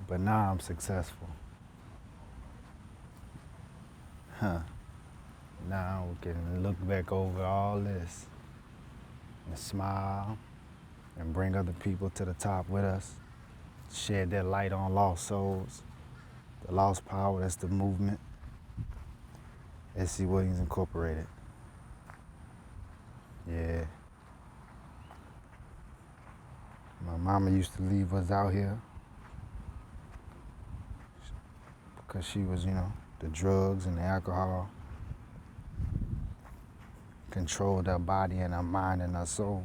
But now I'm successful. Huh. Now we can look back over all this and smile and bring other people to the top with us, shed that light on lost souls, the lost power, that's the movement. S.C. Williams Incorporated. Yeah. My mama used to leave us out here because she was, the drugs and the alcohol controlled her body and her mind and her soul.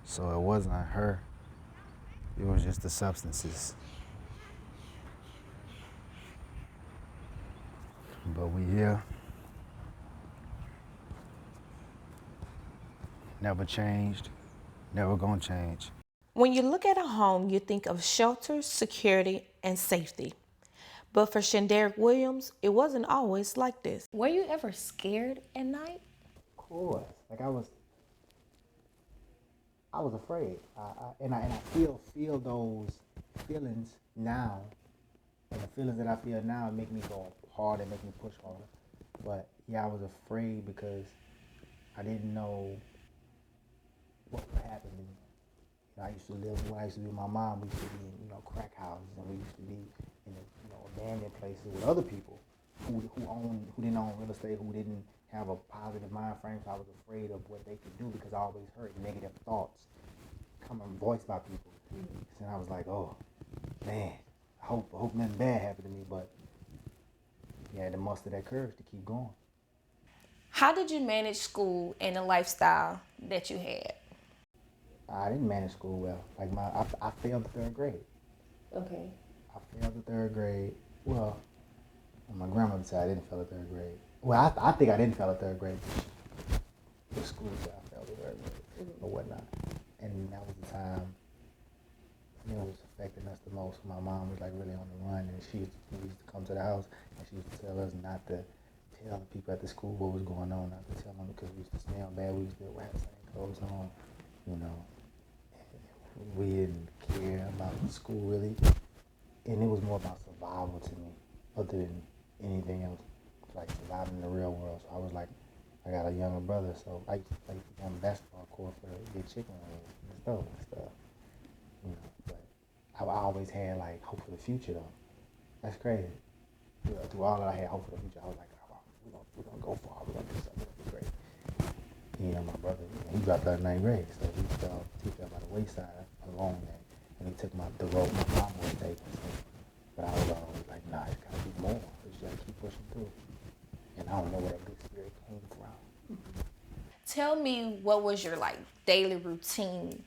So it wasn't her, it was just the substances. But we here, never changed, never gonna change. When you look at a home, you think of shelter, security, and safety. But for Shanderrick Williams, it wasn't always like this. Were you ever scared at night? Of course. Like I was afraid. I feel those feelings now. And the feelings that I feel now make me go harder, make me push harder. But yeah, I was afraid because I didn't know what would happen to me. When I used to be with my mom, we used to be in, crack houses, and we used to be in, abandoned places with other people who didn't own real estate, who didn't have a positive mind frame. So I was afraid of what they could do because I always heard negative thoughts coming voiced by people. And I was like, oh man, I hope nothing bad happened to me. But you had to muster that courage to keep going. How did you manage school and the lifestyle that you had? I didn't manage school well. Like I failed the third grade. Okay. I failed the third grade. Well, on my grandmother's side, I didn't fail the third grade. Well, I think I didn't fail the third grade. The school side, I failed the third grade or whatnot. And that was the time it was affecting us the most. My mom was like really on the run, and we used to come to the house, and she used to tell us not to tell the people at the school what was going on, not to tell them because we used to smell bad. We used to have the same clothes on, We didn't care about school really, and it was more about survival to me, other than anything else, like surviving in the real world. So I was like, I got a younger brother, so I used to play on the basketball court for the chicken wings and stuff. But I always had like hope for the future though. That's crazy. Through all that I had hope for the future. I was like, oh, we're gonna go far. We're gonna do something. We're gonna be great. My brother, he dropped out of 9th grade, so he fell by the wayside along that, and he took the road my mom was taking. So, but I was always like, nah, it's gotta be more. We just gotta keep pushing through. And I don't know where that good spirit came from. Tell me, what was your daily routine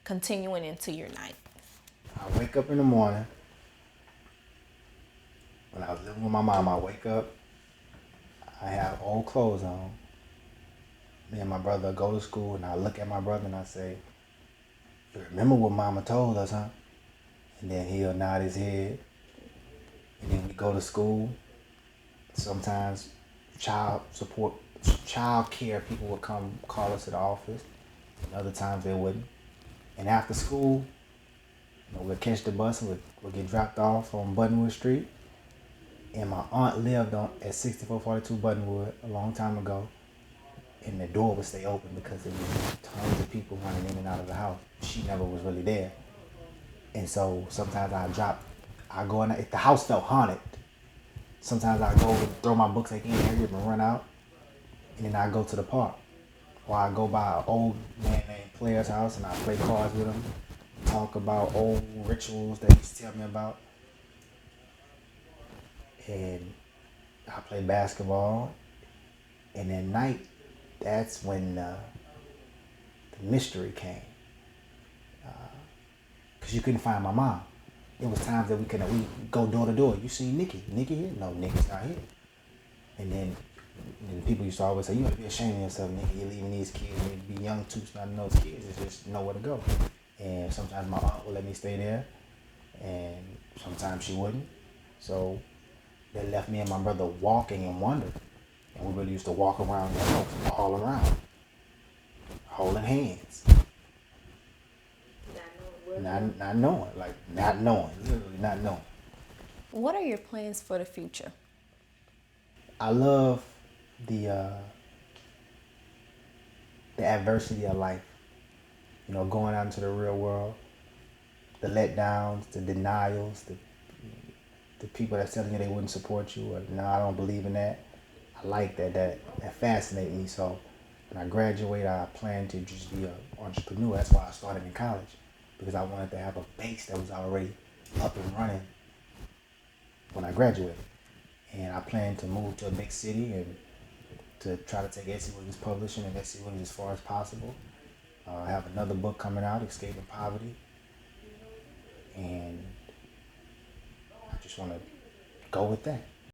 continuing into your night? I wake up in the morning. When I was living with my mom, I wake up. I have old clothes on. Me and my brother go to school, and I look at my brother and I say, "You remember what Mama told us, huh?" And then he'll nod his head. And then we go to school. Sometimes child care people would come call us to the office. And other times they wouldn't. And after school, we'll catch the bus and we'll get dropped off on Buttonwood Street. And my aunt lived at 6442 Buttonwood a long time ago. And the door would stay open because there was tons of people running in and out of the house. She never was really there. And so sometimes I go in, if the house felt haunted, sometimes I go and throw my books like in there and run out. And then I go to the park. Or I go by an old man named Player's house and I play cards with him, talk about old rituals that he used to tell me about. And I play basketball. And at night, that's when the mystery came. Because you couldn't find my mom. There was times that we go door to door. You see Nikki? Nikki here? No, Nikki's not here. And then people used to always say, you ought to be ashamed of yourself, Nikki. You're leaving these kids. You need to be young too, not know those kids. It's just nowhere to go. And sometimes my aunt would let me stay there. And sometimes she wouldn't. So they left me and my brother walking and wondering. And we really used to walk around the house all around, holding hands. Not knowing not knowing, like not knowing, literally not knowing. What are your plans for the future? I love the uh, the adversity of life. You know, going out into the real world, the letdowns, the denials, the people that's telling you they wouldn't support you, or no, I don't believe in that. I like that. That fascinates me. So when I graduate, I plan to just be an entrepreneur. That's why I started in college, because I wanted to have a base that was already up and running when I graduated. And I plan to move to a big city and to try to take S.C. Williams Publishing and S.C. Williams as far as possible. I have another book coming out, Escaping Poverty, and I just want to go with that.